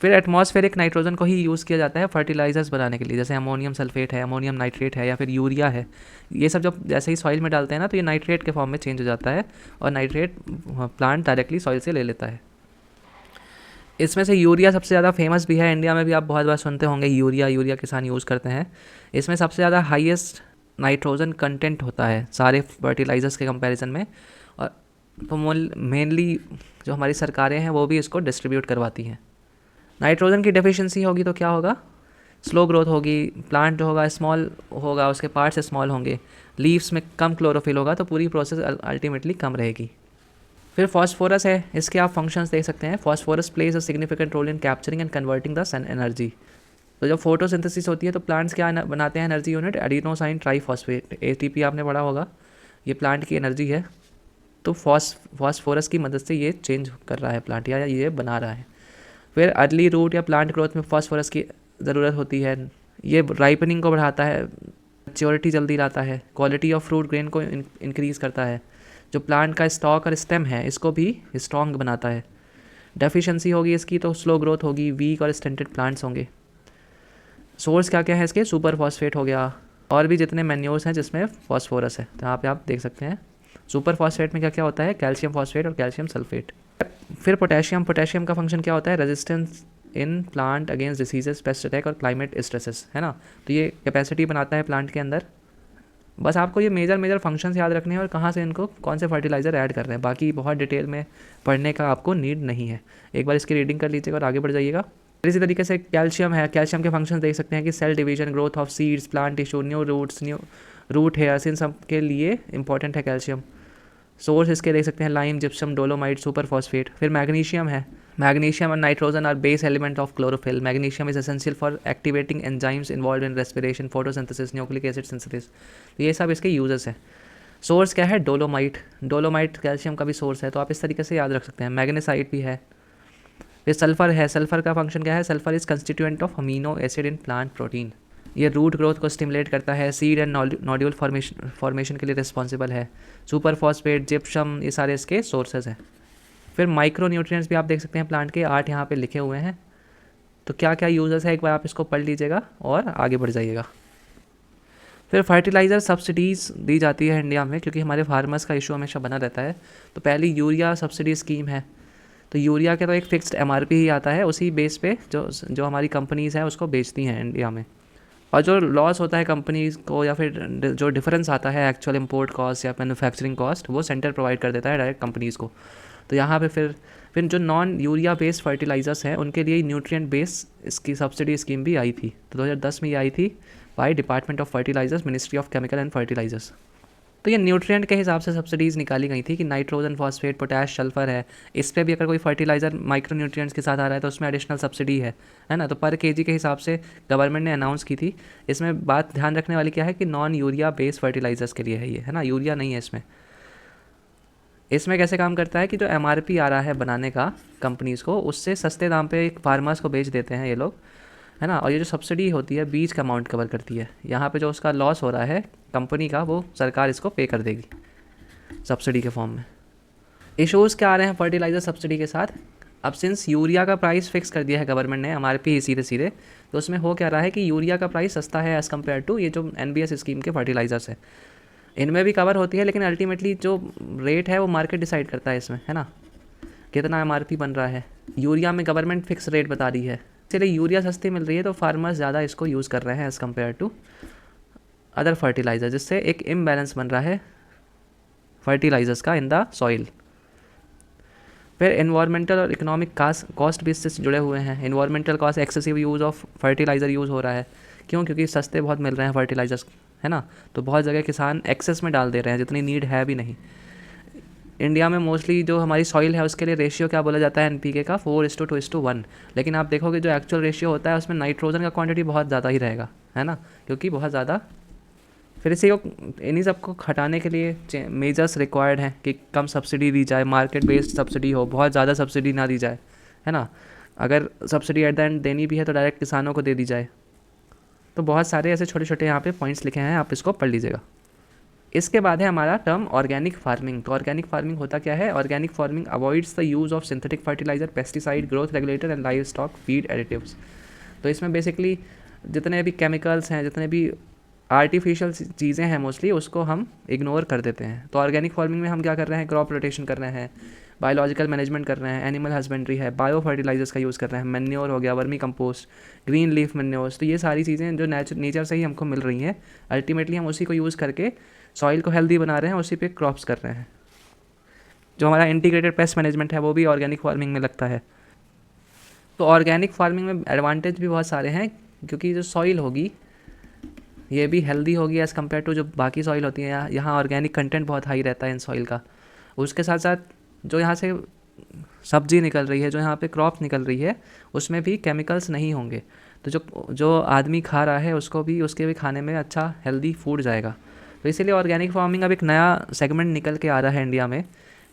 फिर एटमॉस्फेरिक नाइट्रोजन को ही यूज़ किया जाता है फर्टिलाइजर्स बनाने के लिए, जैसे अमोनियम सल्फेट है, अमोनियम नाइट्रेट है या फिर यूरिया है। ये सब जब जैसे ही सॉइल में डालते हैं ना तो ये नाइट्रेट के फॉर्म में चेंज हो जाता है और नाइट्रेट प्लांट डायरेक्टली सॉइल से ले लेता है। इसमें से यूरिया सबसे ज़्यादा फेमस भी है, इंडिया में भी आप बहुत बार सुनते होंगे यूरिया किसान यूज़ करते हैं। इसमें सबसे ज़्यादा हाईएस्ट नाइट्रोजन कंटेंट होता है सारे फर्टिलाइजर्स के कंपैरिजन में। और तो मेनली जो हमारी सरकारें हैं वो भी इसको डिस्ट्रीब्यूट करवाती हैं। नाइट्रोजन की डेफिशिएंसी होगी तो क्या होगा? स्लो ग्रोथ होगी, प्लांट जो होगा स्मॉल होगा, उसके पार्ट्स स्मॉल होंगे, लीव्स में कम क्लोरोफिल होगा, तो पूरी प्रोसेस अल्टीमेटली कम रहेगी। फिर फॉस्फोरस है, इसके आप फंक्शंस देख सकते हैं। Phosphorus plays a significant role in capturing and converting the sun energy. तो जब फोटोसिंथेसिस होती है तो प्लांट्स क्या बनाते हैं energy unit? Adenosine triphosphate, ATP आपने पढ़ा होगा, ये प्लांट की एनर्जी है। तो फॉस्फोरस की मदद से ये चेंज कर रहा है प्लांट या ये बना रहा है। फिर अर्ली रूट या प्लांट ग्रोथ में फॉस्फोरस की ज़रूरत होती है। ये राइपनिंग को बढ़ाता है, मैच्योरिटी जल्दी लाता है, क्वालिटी ऑफ फ्रूट ग्रेन को इंक्रीज़ करता है, जो प्लांट का स्टॉक और स्टेम है इसको भी स्ट्रॉन्ग बनाता है। डेफिशिएंसी होगी इसकी तो स्लो ग्रोथ होगी, वीक और स्टेंटेड प्लांट्स होंगे। सोर्स क्या क्या है इसके? सुपर फॉस्फेट हो गया और भी जितने मैन्योर्स हैं जिसमें फॉस्फोरस है, तो यहाँ पे आप देख सकते हैं सुपर फॉस्फेट में क्या क्या होता है? कैल्शियम फॉस्फेट और कैल्शियम सल्फेट। फिर पोटेशियम का फंक्शन क्या होता है? Resistance in plant against diseases, paste attack और क्लाइमेट स्ट्रेसेस, है ना। तो ये कैपेसिटी बनाता है प्लांट के अंदर। बस आपको ये मेजर फंक्शंस याद रखने हैं और कहाँ से इनको कौन से फर्टिलाइज़र ऐड कर रहे हैं, बाकी बहुत डिटेल में पढ़ने का आपको नीड नहीं है। एक बार इसकी रीडिंग कर लीजिएगा और आगे बढ़ जाइएगा। इसी तरीके से कैल्शियम है, कैल्शियम के फंक्शन देख सकते हैं कि cell division, growth of seeds, plant tissue, new root hairs, इन सब के लिए इंपॉर्टेंट है कैल्शियम। सोर्स इसके देख सकते हैं lime, gypsum, dolomite, super phosphate. फिर मैग्नीशियम है, Magnesium and nitrogen are base element of chlorophyll. Magnesium is essential for activating enzymes involved in respiration, photosynthesis, nucleic acid synthesis. तो ये सब इसके यूजेस हैं. सोर्स क्या है? डोलोमाइट. डोलोमाइट कैल्शियम का भी सोर्स है, तो आप इस तरीके से याद रख सकते हैं. मैग्नेसाइट भी है. फिर सल्फर है. सल्फर का फंक्शन क्या है? Sulphur is constituent of amino acid in plant protein. ये रूट ग्रोथ को स्टिमुलेट करता है. सीड एंड नोड्यूल फॉर्मेशन के लिए रिस्पॉन्सिबल है. सुपर फॉस्फेट, जिप्सम, ये सारे इसके सोर्सेज हैं. फिर माइक्रो न्यूट्रिएंट्स भी आप देख सकते हैं प्लांट के, 8 यहाँ पे लिखे हुए हैं. तो क्या क्या यूजेस है एक बार आप इसको पढ़ लीजिएगा और आगे बढ़ जाइएगा. फिर फर्टिलाइज़र सब्सिडीज़ दी जाती है इंडिया में, क्योंकि हमारे फार्मर्स का इशू हमेशा बना रहता है. तो पहली यूरिया सब्सिडी स्कीम है. तो यूरिया के तो एक फिक्स्ड एमआरपी ही आता है, उसी बेस पे जो हमारी कंपनीज़ हैं उसको बेचती हैं इंडिया में. और जो लॉस होता है कंपनीज़ को, या फिर जो डिफरेंस आता है एक्चुअल इंपोर्ट कॉस्ट या मैन्युफैक्चरिंग कॉस्ट, वो सेंटर प्रोवाइड कर देता है डायरेक्ट कंपनीज़ को. तो यहाँ पे फिर जो नॉन यूरिया बेस्ड फर्टिलाइज़र्स हैं उनके लिए न्यूट्रिएंट बेस इसकी सब्सिडी स्कीम भी आई थी. तो 2010 में ये आई थी by department of fertilisers, ministry of chemical and fertilisers. तो ये न्यूट्रिएंट के हिसाब से सब्सिडीज़ निकाली गई थी कि नाइट्रोजन, फॉस्फेट, पोटैश, सल्फर है, इस पर भी अगर कोई फर्टिलाइज़र माइक्रो न्यूट्रिएंट्स के साथ आ रहा है तो उसमें एडिशनल सब्सिडी है ना. तो पर केजी के हिसाब से गवर्नमेंट ने अनाउंस की थी. इसमें बात ध्यान रखने वाली क्या है कि नॉन यूरिया बेस्ड फर्टिलाइजर्स के लिए है ये, है ना, यूरिया नहीं है इसमें. इसमें कैसे काम करता है कि जो एमआरपी आ रहा है बनाने का कंपनीज़ को, उससे सस्ते दाम पे फार्मर्स को बेच देते हैं ये लोग, है ना. और ये जो सब्सिडी होती है बीज का अमाउंट कवर करती है. यहाँ पे जो उसका लॉस हो रहा है कंपनी का, वो सरकार इसको पे कर देगी सब्सिडी के फॉर्म में. इशूज़ क्या आ रहे हैं फर्टिलाइज़र सब्सिडी के साथ? अब सिंस यूरिया का प्राइस फिक्स कर दिया है गवर्नमेंट ने, एमआरपी ही सीधे सीधे, तो उसमें हो क्या रहा है कि यूरिया का प्राइस सस्ता है एज़ कम्पेयर टू ये जो एनबीएस स्कीम के फर्टिलाइज़र्स है. इनमें भी कवर होती है, लेकिन अल्टीमेटली जो रेट है वो मार्केट डिसाइड करता है इसमें, है ना, कितना एमआरपी बन रहा है. यूरिया में गवर्नमेंट फिक्स रेट बता रही है, इसलिए यूरिया सस्ती मिल रही है तो फार्मर्स ज़्यादा इसको यूज़ कर रहे हैं as compare to other fertiliser, जिससे एक इम्बैलेंस बन रहा है फर्टिलाइजर्स का इन द सॉइल. फिर एनवायरमेंटल और इकोनॉमिक कॉस्ट भी इससे जुड़े हुए हैं. Environmental cost, excessive use of fertiliser use हो रहा है. क्यों? क्योंकि सस्ते बहुत मिल रहे हैं फर्टिलाइजर्स, है ना. तो बहुत जगह किसान एक्सेस में डाल दे रहे हैं, जितनी नीड है भी नहीं. इंडिया में मोस्टली जो हमारी सॉइल है उसके लिए रेशियो क्या बोला जाता है एनपीके का? 4:2:1. लेकिन आप देखोगे जो एक्चुअल रेशियो होता है उसमें नाइट्रोजन का क्वांटिटी बहुत ज़्यादा ही रहेगा, है ना, क्योंकि बहुत ज़्यादा. फिर इन्हीं सबको हटाने के लिए मेजर्स रिक्वायर्ड हैं कि कम सब्सिडी दी जाए, मार्केट बेस्ड सब्सिडी हो, बहुत ज़्यादा सब्सिडी ना दी जाए, है ना. अगर सब्सिडी एट द एंड देनी भी है तो डायरेक्ट किसानों को दे दी जाए. तो बहुत सारे ऐसे छोटे छोटे यहाँ पे पॉइंट्स लिखे हैं, आप इसको पढ़ लीजिएगा. इसके बाद है हमारा टर्म ऑर्गेनिक फार्मिंग. तो ऑर्गेनिक फार्मिंग होता क्या है? Organic farming avoids the use of synthetic fertiliser, pesticide, growth regulator and livestock feed additives. तो इसमें बेसिकली जितने भी केमिकल्स हैं, जितने भी आर्टिफिशियल चीज़ें हैं मोस्टली, उसको हम इग्नोर कर देते हैं. तो ऑर्गेनिक फार्मिंग में हम क्या कर रहे हैं? क्रॉप रोटेशन कर रहे हैं, बायोलॉजिकल मैनेजमेंट कर रहे हैं, एनिमल हस्बेंड्री है, बायो फर्टिलाइजर्स का यूज़ कर रहे हैं, मैन्योर हो गया, vermi compost, green leaf manures. तो ये सारी चीज़ें जो नेचर से ही हमको मिल रही हैं, अल्टीमेटली हम उसी को यूज़ करके सॉइल को हेल्दी बना रहे हैं, उसी पे क्रॉप्स कर रहे हैं. जो हमारा इंटीग्रेटेड पेस्ट मैनेजमेंट है वो भी ऑर्गेनिक फार्मिंग में लगता है. तो ऑर्गेनिक फार्मिंग में एडवांटेज भी बहुत सारे हैं, क्योंकि जो सॉइल होगी ये भी हेल्दी होगी एज़ कम्पेयर टू जो बाकी सॉइल होती है. यहाँ ऑर्गेनिक कंटेंट बहुत हाई रहता है इन सॉइल का. उसके साथ साथ जो यहाँ से सब्जी निकल रही है, जो यहाँ पे क्रॉप निकल रही है, उसमें भी केमिकल्स नहीं होंगे. तो जो आदमी खा रहा है उसको भी, उसके भी खाने में अच्छा हेल्दी फूड जाएगा. तो इसीलिए ऑर्गेनिक फार्मिंग अब एक नया सेगमेंट निकल के आ रहा है इंडिया में.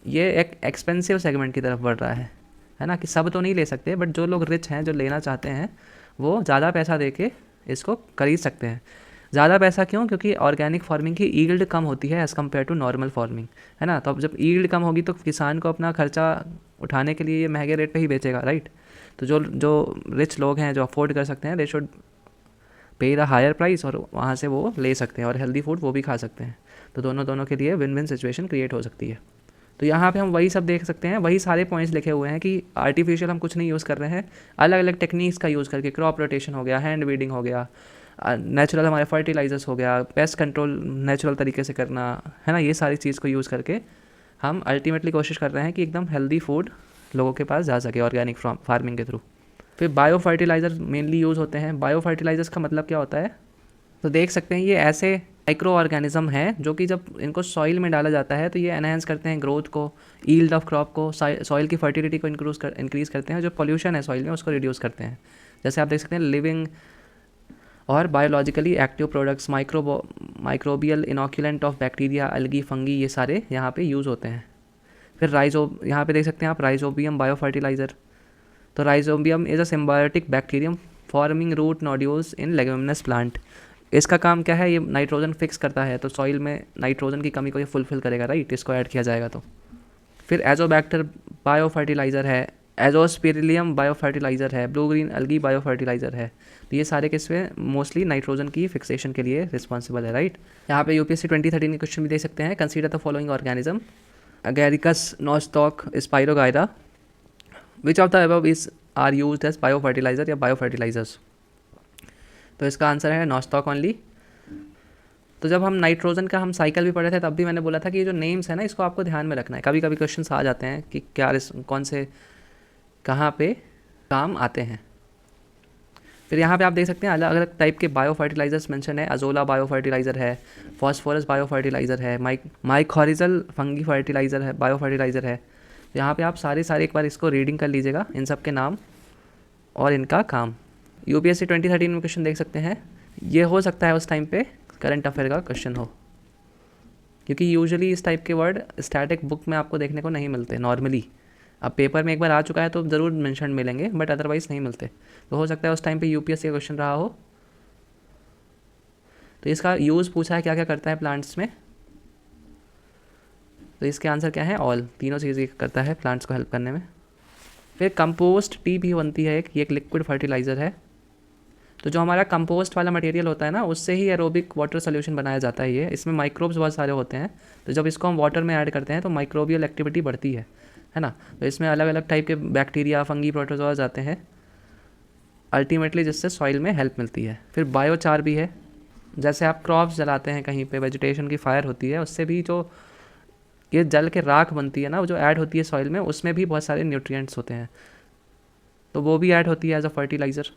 ये एक एक्सपेंसिव सेगमेंट की तरफ बढ़ रहा है ना, कि सब तो नहीं ले सकते, बट जो लोग रिच हैं, जो लेना चाहते हैं, वो ज़्यादा पैसा दे के इसको खरीद सकते हैं. ज़्यादा पैसा क्यों? क्योंकि ऑर्गेनिक फार्मिंग की ईल्ड कम होती है as compare to normal farming, है ना. तो अब जब ईल्ड कम होगी तो किसान को अपना खर्चा उठाने के लिए ये महंगे रेट पे ही बेचेगा, राइट. तो जो रिच लोग हैं, जो अफोर्ड कर सकते हैं, they should pay the higher price, और वहाँ से वो ले सकते हैं और हेल्दी फूड वो भी खा सकते हैं. तो दोनों के लिए विन विन सिचुएशन क्रिएट हो सकती है. तो यहाँ पे हम वही सब देख सकते हैं, वही सारे पॉइंट्स लिखे हुए हैं कि आर्टिफिशियल हम कुछ नहीं यूज़ कर रहे हैं, अलग अलग टेक्निक्स का यूज़ करके, क्रॉप रोटेशन हो गया, हैंड वीडिंग हो गया, नेचुरल हमारे फर्टिलाइजर्स हो गया, पेस्ट कंट्रोल नेचुरल तरीके से करना, है ना. ये सारी चीज़ को यूज़ करके हम अल्टीमेटली कोशिश कर रहे हैं कि एकदम हेल्दी फूड लोगों के पास जा सके ऑर्गेनिक फार्मिंग के थ्रू. फिर बायो फर्टिलाइज़र मेनली यूज़ होते हैं. बायो फर्टिलाइजर्स का मतलब क्या होता है? तो देख सकते हैं ये ऐसे माइक्रो ऑर्गेनिज्म है जो कि जब इनको सॉइल में डाला जाता है तो ये एनहेंस करते हैं ग्रोथ को, ईल्ड ऑफ क्रॉप को, सॉइल की फर्टिलिटी को इंक्रीज़ करते हैं, जो पोल्यूशन है सॉइल में उसको रिड्यूस करते हैं। जैसे आप देख सकते हैं लिविंग और biologically active products, microbial inoculant of bacteria, algae, fungi, ये सारे यहाँ पे यूज़ होते हैं। फिर यहाँ पे देख सकते हैं आप राइजोबियम बायो फर्टिलाइज़र। तो rhizobium is a symbiotic bacterium forming root nodules in leguminous plant. इसका काम क्या है, ये नाइट्रोजन फिक्स करता है, तो सॉइल में नाइट्रोजन की कमी को ये फुलफिल करेगा, राइट, इसको ऐड किया जाएगा। तो फिर एजोबैक्टर बायो फर्टिलाइज़र है, एजोस्पिरिलियम बायो फर्टिलाइज़र है, ब्लू ग्रीन अलगी बायो फर्टिलाइज़र है। तो ये सारे किसमें मोस्टली नाइट्रोजन की फिक्सेशन के लिए रिस्पॉन्सिबल है, राइट। यहाँ पे यूपीएससी 2013 के क्वेश्चन भी देख सकते हैं। Consider the following organism, agaricus, nostoc, spirogyra, which of the above is are used as biofertiliser या बायो फर्टिलाइजर्स। तो इसका आंसर है नोस्टॉक ओनली। तो जब हम नाइट्रोजन का हम साइकिल भी पढ़े थे तब भी मैंने बोला था कि ये जो नेम्स है ना इसको आपको ध्यान में रखना है। कभी कभी क्वेश्चंस आ जाते हैं कि क्या कौन से कहाँ पे काम आते हैं। फिर यहाँ पे आप देख सकते हैं अलग अलग टाइप के बायो फर्टिलाइजर्स मेंशन है। अजोला बायो फर्टिलाइज़र है, फॉस्फोरस बायो फर्टिलाइज़र है, माइकोरिजल फंगी फर्टिलाइज़र है, बायो फर्टिलाइज़र है। यहाँ पे आप सारे एक बार इसको रीडिंग कर लीजिएगा, इन सब के नाम और इनका काम। यूपीएससी 2013 में क्वेश्चन देख सकते हैं। ये हो सकता है उस टाइम पे करंट अफेयर का क्वेश्चन हो, क्योंकि यूजुअली इस टाइप के वर्ड स्टैटिक बुक में आपको देखने को नहीं मिलते नॉर्मली। अब पेपर में एक बार आ चुका है तो ज़रूर मेंशन मिलेंगे, बट अदरवाइज़ नहीं मिलते। तो हो सकता है उस टाइम पे यूपीएससी का क्वेश्चन रहा हो। तो इसका यूज़ पूछा है क्या क्या करता है प्लांट्स में, तो इसके आंसर क्या है, ऑल, तीनों चीज़ें करता है प्लांट्स को हेल्प करने में। फिर कंपोस्ट टी भी बनती है ये एक लिक्विड फर्टिलाइज़र है। तो जो हमारा कंपोस्ट वाला मटेरियल होता है ना उससे ही एरोबिक वाटर सोल्यूशन बनाया जाता है। ये इसमें माइक्रोब्स बहुत सारे होते हैं, तो जब इसको हम वाटर में ऐड करते हैं तो माइक्रोबियल एक्टिविटी बढ़ती है ना। तो इसमें अलग अलग टाइप के बैक्टीरिया, फंगी, प्रोटोजोआज आते हैं अल्टीमेटली, जिससे सॉइल में हेल्प मिलती है। फिर बायोचार भी है, जैसे आप क्रॉप्स जलाते हैं कहीं पे, वेजिटेशन की फायर होती है, उससे भी जो ये जल के राख बनती है ना, वो जो ऐड होती है सॉइल में, उसमें भी बहुत सारे न्यूट्रिएंट्स होते हैं, तो वो भी ऐड होती है एज अ फर्टिलाइज़र।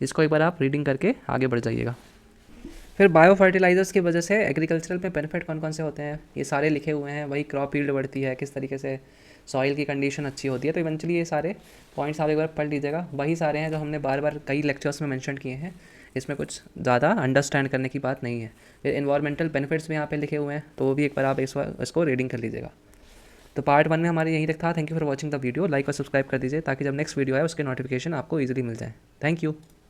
इसको एक बार आप रीडिंग करके आगे बढ़ जाइएगा। फिर बायो फर्टिलाइज़र्स की वजह से एग्रीकल्चरल में बेनिफिट कौन कौन से होते हैं ये सारे लिखे हुए हैं। वही क्रॉप यील्ड बढ़ती है, किस तरीके से सॉइल की कंडीशन अच्छी होती है। तो इवेंचुअली ये सारे पॉइंट्स आप एक बार पढ़ लीजिएगा, वही सारे हैं जो हमने बार बार कई लेक्चर्स में मेंशन किए हैं। इसमें कुछ ज़्यादा अंडरस्टैंड करने की बात नहीं है। फिर इन्वायरमेंटल बेनिफिट्स भी यहाँ पे लिखे हुए हैं, तो वो भी एक बार आप इसको रीडिंग कर लीजिएगा। तो पार्ट 1 में हमारे यहीं तक था। Thank you for watching the video. Like और सब्सक्राइब कर दीजिए ताकि जब नेक्स्ट वीडियो आए उसके नोटिफिकेशन आपको ईजिली मिल जाए। Thank you.